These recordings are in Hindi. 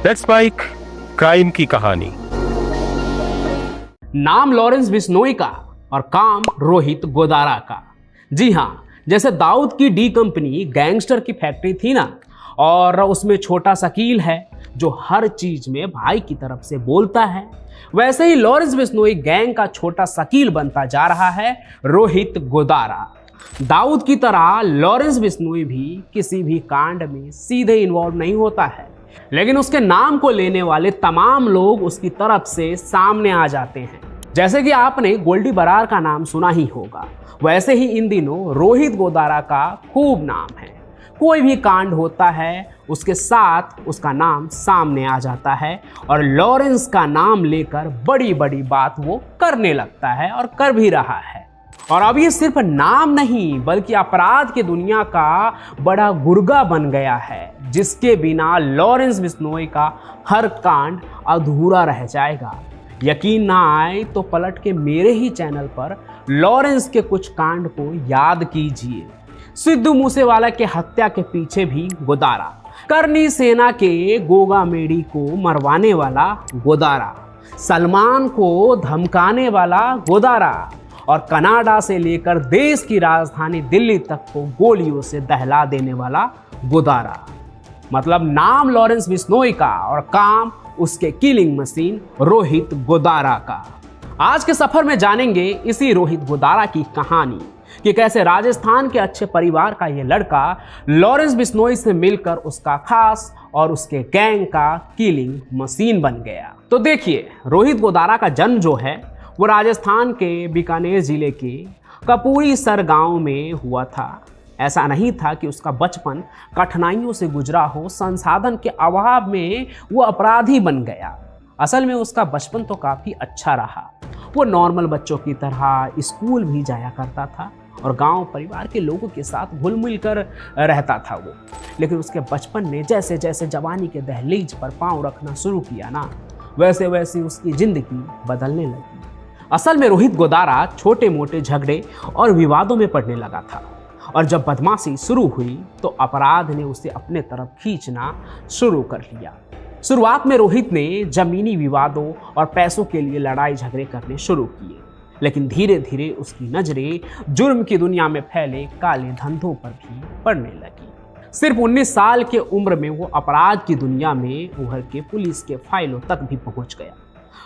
लेट्स स्पाइक क्राइम की कहानी। नाम लॉरेंस बिश्नोई का और काम रोहित गोदारा का। जी हाँ, जैसे दाऊद की डी कंपनी गैंगस्टर की फैक्ट्री थी ना, और उसमें छोटा शकील है जो हर चीज में भाई की तरफ से बोलता है, वैसे ही लॉरेंस बिश्नोई गैंग का छोटा शकील बनता जा रहा है रोहित गोदारा। दाऊद की तरह लॉरेंस बिश्नोई भी किसी भी कांड में सीधे इन्वॉल्व नहीं होता है, लेकिन उसके नाम को लेने वाले तमाम लोग उसकी तरफ से सामने आ जाते हैं। जैसे कि आपने गोल्डी बरार का नाम सुना ही होगा, वैसे ही इन दिनों रोहित गोदारा का खूब नाम है। कोई भी कांड होता है उसके साथ उसका नाम सामने आ जाता है और लॉरेंस का नाम लेकर बड़ी बड़ी बात वो करने लगता है और कर भी रहा है। और अब ये सिर्फ नाम नहीं बल्कि अपराध की दुनिया का बड़ा गुर्गा बन गया है, जिसके बिना लॉरेंस बिश्नोई का हर कांड अधूरा रह जाएगा। यकीन ना आए तो पलट के मेरे ही चैनल पर लॉरेंस के कुछ कांड को याद कीजिए। सिद्धू मूसेवाला के हत्या के पीछे भी गोदारा, करनी सेना के गोगा मेडी को मरवाने वाला गोदारा, सलमान को धमकाने वाला गोदारा, और कनाडा से लेकर देश की राजधानी दिल्ली तक को गोलियों से दहला देने वाला गोदारा। मतलब नाम लॉरेंस बिश्नोई का और काम उसके किलिंग मशीन रोहित गोदारा का। आज के सफर में जानेंगे इसी रोहित गोदारा की कहानी कि कैसे राजस्थान के अच्छे परिवार का ये लड़का लॉरेंस बिश्नोई से मिलकर उसका खास और उसके गैंग का किलिंग मशीन बन गया। तो देखिए, रोहित गोदारा का जन्म जो है वो राजस्थान के बीकानेर जिले के कपूरी सर गांव में हुआ था। ऐसा नहीं था कि उसका बचपन कठिनाइयों से गुजरा हो, संसाधन के अभाव में वो अपराधी बन गया। असल में उसका बचपन तो काफ़ी अच्छा रहा। वो नॉर्मल बच्चों की तरह स्कूल भी जाया करता था और गांव परिवार के लोगों के साथ घुल मिल कर रहता था वो। लेकिन उसके बचपन ने जैसे जैसे जवानी के दहलीज पर पाँव रखना शुरू किया ना, वैसे वैसे उसकी ज़िंदगी बदलने लगी। असल में रोहित गोदारा छोटे मोटे झगड़े और विवादों में पड़ने लगा था, और जब बदमाशी शुरू हुई तो अपराध ने उसे अपने तरफ खींचना शुरू कर लिया। शुरुआत में रोहित ने जमीनी विवादों और पैसों के लिए लड़ाई झगड़े करने शुरू किए, लेकिन धीरे धीरे उसकी नजरें जुर्म की दुनिया में फैले काले धंधों पर भी पड़ने लगी। सिर्फ 19 साल के उम्र में वो अपराध की दुनिया में उभर के पुलिस के फाइलों तक भी पहुंच गया।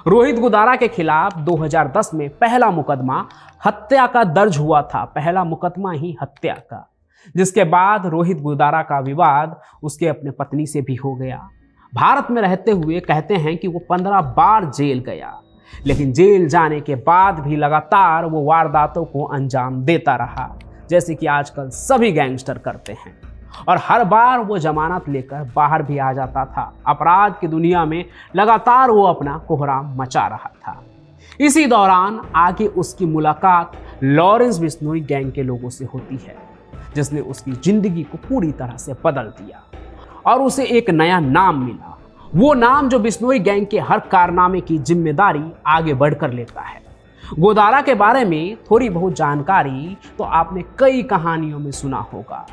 रोहित गोदारा के खिलाफ 2010 में पहला मुकदमा हत्या का दर्ज हुआ था, पहला मुकदमा ही हत्या का, जिसके बाद रोहित गोदारा का विवाद उसके अपने पत्नी से भी हो गया। भारत में रहते हुए कहते हैं कि वो 15 बार जेल गया, लेकिन जेल जाने के बाद भी लगातार वो वारदातों को अंजाम देता रहा, जैसे कि आजकल सभी गैंगस्टर करते हैं, और हर बार वो जमानत लेकर बाहर भी आ जाता था। अपराध की दुनिया में लगातार वो अपना कोहराम मचा रहा था। इसी दौरान आगे उसकी मुलाकात लॉरेंस बिश्नोई गैंग के लोगों से होती है, जिसने उसकी जिंदगी को पूरी तरह से बदल दिया और उसे एक नया नाम मिला। वो नाम जो बिश्नोई गैंग के हर कारनामे की जिम्मेदारी आगे बढ़कर लेता है। गोदारा के बारे में थोड़ी बहुत जानकारी तो आपने कई कहानियों में सुना होगा,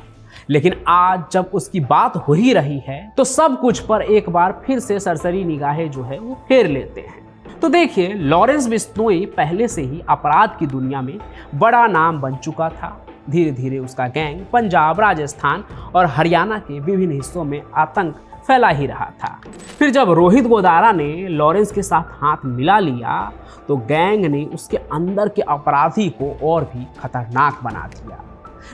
लेकिन आज जब उसकी बात हो ही रही है तो सब कुछ पर एक बार फिर से सरसरी निगाहें जो है वो फेर लेते हैं। तो देखिए, लॉरेंस बिश्नोई पहले से ही अपराध की दुनिया में बड़ा नाम बन चुका था। धीरे धीरे उसका गैंग पंजाब, राजस्थान और हरियाणा के विभिन्न हिस्सों में आतंक फैला ही रहा था। फिर जब रोहित गोदारा ने लॉरेंस के साथ हाथ मिला लिया तो गैंग ने उसके अंदर के अपराधी को और भी खतरनाक बना दिया।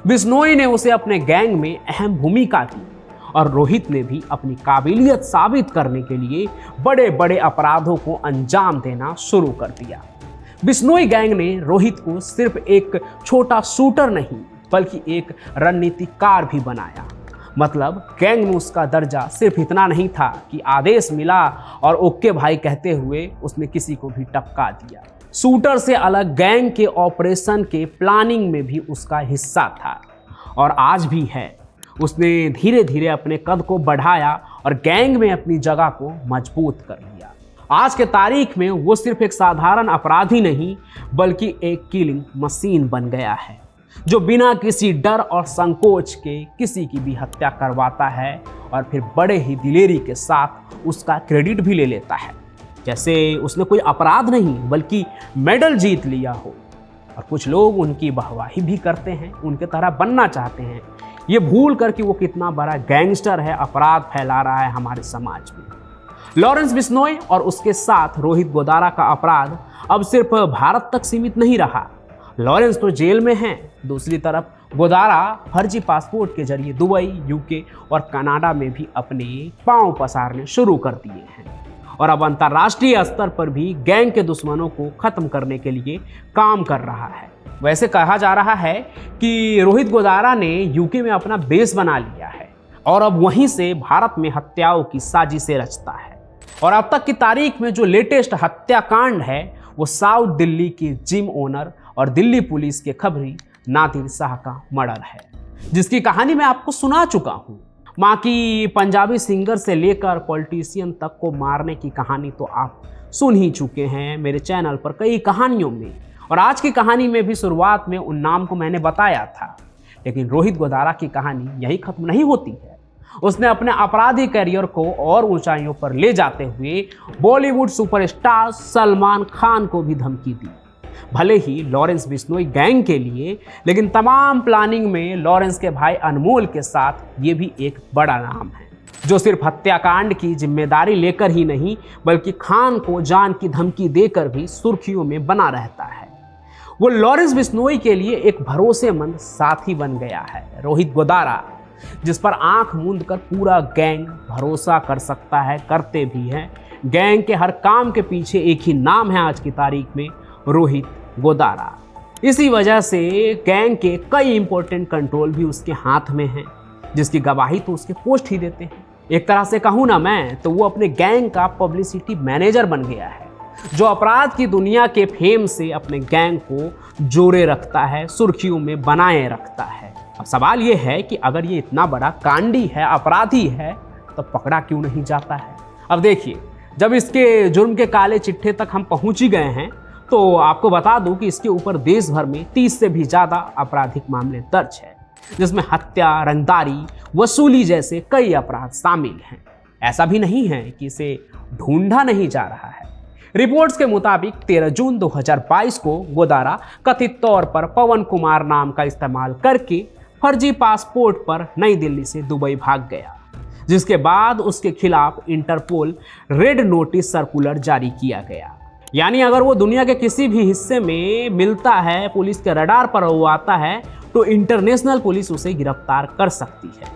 बिश्नोई ने उसे अपने गैंग में अहम भूमिका की और रोहित ने भी अपनी काबिलियत साबित करने के लिए बड़े बड़े अपराधों को अंजाम देना शुरू कर दिया। बिश्नोई गैंग ने रोहित को सिर्फ एक छोटा शूटर नहीं बल्कि एक रणनीतिकार भी बनाया। मतलब गैंग में उसका दर्जा सिर्फ इतना नहीं था कि आदेश मिला और ओके भाई कहते हुए उसने किसी को भी टपका दिया। शूटर से अलग गैंग के ऑपरेशन के प्लानिंग में भी उसका हिस्सा था और आज भी है। उसने धीरे धीरे अपने कद को बढ़ाया और गैंग में अपनी जगह को मजबूत कर लिया। आज के तारीख में वो सिर्फ एक साधारण अपराधी नहीं बल्कि एक किलिंग मशीन बन गया है, जो बिना किसी डर और संकोच के किसी की भी हत्या करवाता है और फिर बड़े ही दिलेरी के साथ उसका क्रेडिट भी ले लेता है, जैसे उसने कोई अपराध नहीं बल्कि मेडल जीत लिया हो। और कुछ लोग उनकी वाहवाही भी करते हैं, उनके तरह बनना चाहते हैं, ये भूल कर कि वो कितना बड़ा गैंगस्टर है, अपराध फैला रहा है हमारे समाज में। लॉरेंस बिश्नोई और उसके साथ रोहित गोदारा का अपराध अब सिर्फ भारत तक सीमित नहीं रहा। लॉरेंस तो जेल में हैं, दूसरी तरफ गोदारा फर्जी पासपोर्ट के जरिए दुबई, यूके और कनाडा में भी अपने पांव पसारने शुरू कर दिए हैं और अब अंतर्राष्ट्रीय स्तर पर भी गैंग के दुश्मनों को खत्म करने के लिए काम कर रहा है। वैसे कहा जा रहा है कि रोहित गोदारा ने यूके में अपना बेस बना लिया है और अब वहीं से भारत में हत्याओं की साजिशें रचता है। और अब तक की तारीख में जो लेटेस्ट हत्याकांड है वो साउथ दिल्ली के जिम ओनर और दिल्ली पुलिस के खबरी नादिर शाह का मर्डर है, जिसकी कहानी मैं आपको सुना चुका हूँ। माँ की पंजाबी सिंगर से लेकर पॉलिटिशियन तक को मारने की कहानी तो आप सुन ही चुके हैं मेरे चैनल पर कई कहानियों में, और आज की कहानी में भी शुरुआत में उन नाम को मैंने बताया था। लेकिन रोहित गोदारा की कहानी यही खत्म नहीं होती है। उसने अपने आपराधिक करियर को और ऊंचाइयों पर ले जाते हुए बॉलीवुड सुपरस्टार सलमान खान को भी धमकी दी। भले ही लॉरेंस बिश्नोई गैंग के लिए, लेकिन तमाम प्लानिंग में लॉरेंस के भाई अनमोल के साथ ये भी एक बड़ा नाम है, जो सिर्फ हत्याकांड की जिम्मेदारी लेकर ही नहीं बल्कि खान को जान की धमकी देकर भी सुर्खियों में बना रहता है। वो लॉरेंस बिश्नोई के लिए एक भरोसेमंद साथी बन गया है, रोहित गोदारा, जिस पर आंख मूंद कर पूरा गैंग भरोसा कर सकता है, करते भी हैं। गैंग के हर काम के पीछे एक ही नाम है आज की तारीख में, रोहित गोदारा। इसी वजह से गैंग के कई इंपॉर्टेंट कंट्रोल भी उसके हाथ में हैं, जिसकी गवाही तो उसके पोस्ट ही देते हैं। एक तरह से कहूँ ना मैं तो वो अपने गैंग का पब्लिसिटी मैनेजर बन गया है, जो अपराध की दुनिया के फेम से अपने गैंग को जोड़े रखता है, सुर्खियों में बनाए रखता है। अब सवाल ये है कि अगर ये इतना बड़ा कांडी है, अपराधी है, तो पकड़ा क्यों नहीं जाता है? अब देखिए, जब इसके जुर्म के काले चिट्ठे तक हम पहुंच ही गए हैं तो आपको बता दूं कि इसके ऊपर देश भर में 30 से भी ज़्यादा आपराधिक मामले दर्ज है, जिसमें हत्या, रंगदारी, वसूली जैसे कई अपराध शामिल हैं। ऐसा भी नहीं है कि इसे ढूंढा नहीं जा रहा है। रिपोर्ट्स के मुताबिक 13 जून 2022 को गोदारा कथित तौर पर पवन कुमार नाम का इस्तेमाल करके फर्जी पासपोर्ट पर नई दिल्ली से दुबई भाग गया, जिसके बाद उसके खिलाफ इंटरपोल रेड नोटिस सर्कुलर जारी किया गया। यानी अगर वो दुनिया के किसी भी हिस्से में मिलता है, पुलिस के रडार पर वो आता है, तो इंटरनेशनल पुलिस उसे गिरफ्तार कर सकती है।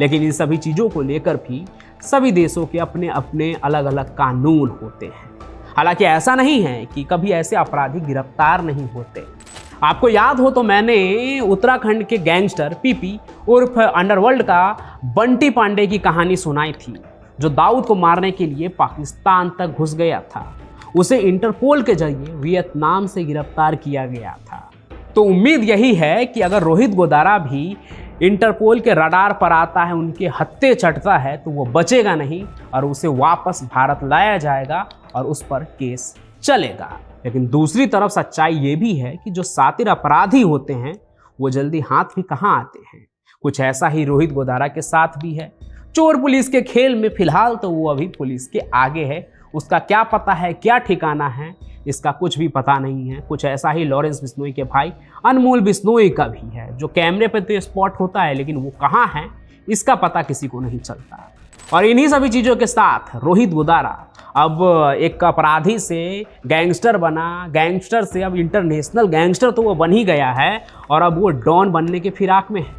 लेकिन इन सभी चीज़ों को लेकर भी सभी देशों के अपने अपने अलग अलग कानून होते हैं। हालांकि ऐसा नहीं है कि कभी ऐसे अपराधी गिरफ्तार नहीं होते। आपको याद हो तो मैंने उत्तराखंड के गैंगस्टर पीपी उर्फ अंडरवर्ल्ड का बंटी पांडे की कहानी सुनाई थी, जो दाऊद को मारने के लिए पाकिस्तान तक घुस गया था। उसे इंटरपोल के जरिए वियतनाम से गिरफ्तार किया गया था। तो उम्मीद यही है कि अगर रोहित गोदारा भी इंटरपोल के रडार पर आता है, उनके हत्थे चढ़ता है, तो वो बचेगा नहीं और उसे वापस भारत लाया जाएगा और उस पर केस चलेगा। लेकिन दूसरी तरफ सच्चाई ये भी है कि जो सातिर अपराधी होते हैं वो जल्दी हाथ भी कहाँ आते हैं। कुछ ऐसा ही रोहित गोदारा के साथ भी है। चोर पुलिस के खेल में फिलहाल तो वो अभी पुलिस के आगे है, उसका क्या पता है, क्या ठिकाना है, इसका कुछ भी पता नहीं है। कुछ ऐसा ही लॉरेंस बिश्नोई के भाई अनमोल बिश्नोई का भी है, जो कैमरे पर तो स्पॉट होता है लेकिन वो कहाँ है इसका पता किसी को नहीं चलता। और इन्हीं सभी चीज़ों के साथ रोहित गोदारा अब एक अपराधी से गैंगस्टर बना, गैंगस्टर से अब इंटरनेशनल गैंगस्टर तो वो बन ही गया है और अब वो डॉन बनने के फिराक में है,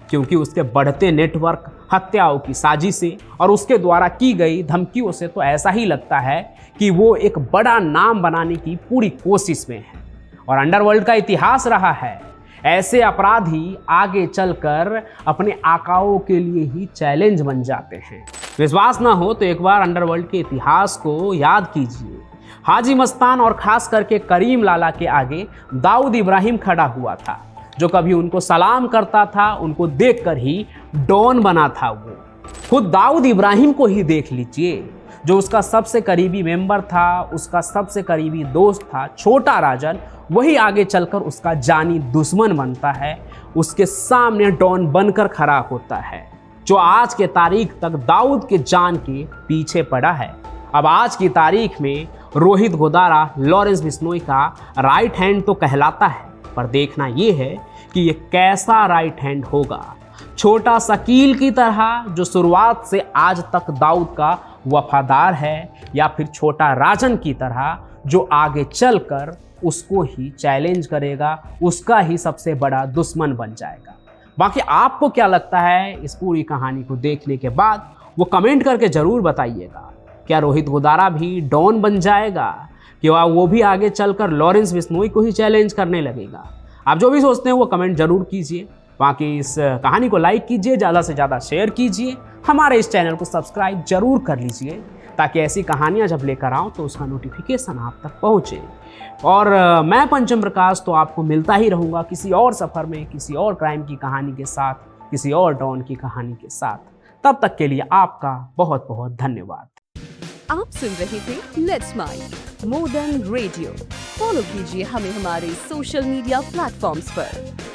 क्योंकि उसके बढ़ते नेटवर्क, हत्याओं की साजिशें और उसके द्वारा की गई धमकियों से तो ऐसा ही लगता है कि वो एक बड़ा नाम बनाने की पूरी कोशिश में है। और अंडरवर्ल्ड का इतिहास रहा है, ऐसे अपराधी आगे चलकर अपने आकाओं के लिए ही चैलेंज बन जाते हैं। विश्वास ना हो तो एक बार अंडरवर्ल्ड के इतिहास को याद कीजिए। हाजी मस्तान और खास करके करीम लाला के आगे दाऊद इब्राहिम खड़ा हुआ था, जो कभी उनको सलाम करता था, उनको देखकर ही डॉन बना था। वो खुद दाऊद इब्राहिम को ही देख लीजिए, जो उसका सबसे करीबी मेंबर था, उसका सबसे करीबी दोस्त था, छोटा राजन, वही आगे चलकर उसका जानी दुश्मन बनता है, उसके सामने डॉन बनकर खड़ा होता है। जो आज के तारीख तक दाऊद के जान के पीछे पड़ा है। अब आज की तारीख में रोहित गोदारा लॉरेंस बिश्नोई का राइट हैंड तो कहलाता है, पर देखना यह है कि ये कैसा राइट हैंड होगा। छोटा शकील की तरह जो शुरुआत से आज तक दाऊद का वफादार है, या फिर छोटा राजन की तरह जो आगे चलकर उसको ही चैलेंज करेगा, उसका ही सबसे बड़ा दुश्मन बन जाएगा। बाकी आपको क्या लगता है इस पूरी कहानी को देखने के बाद, वो कमेंट करके ज़रूर बताइएगा। क्या रोहित गोदारा भी डॉन बन जाएगा, क्या वो भी आगे चलकर लॉरेंस बिश्नोई को ही चैलेंज करने लगेगा? आप जो भी सोचते हैं वो कमेंट जरूर कीजिए। बाकी इस कहानी को लाइक कीजिए, ज़्यादा से ज़्यादा शेयर कीजिए, हमारे इस चैनल को सब्सक्राइब जरूर कर लीजिए, ताकि ऐसी कहानियाँ जब लेकर आऊँ तो उसका नोटिफिकेशन आप तक पहुँचे। और मैं पंचम प्रकाश तो आपको मिलता ही रहूँगा किसी और सफ़र में, किसी और क्राइम की कहानी के साथ, किसी और डॉन की कहानी के साथ। तब तक के लिए आपका बहुत बहुत धन्यवाद। आप सुन रहे थे let's mind more than radio. Follow कीजिए हमें हमारे सोशल मीडिया प्लेटफॉर्म्स पर।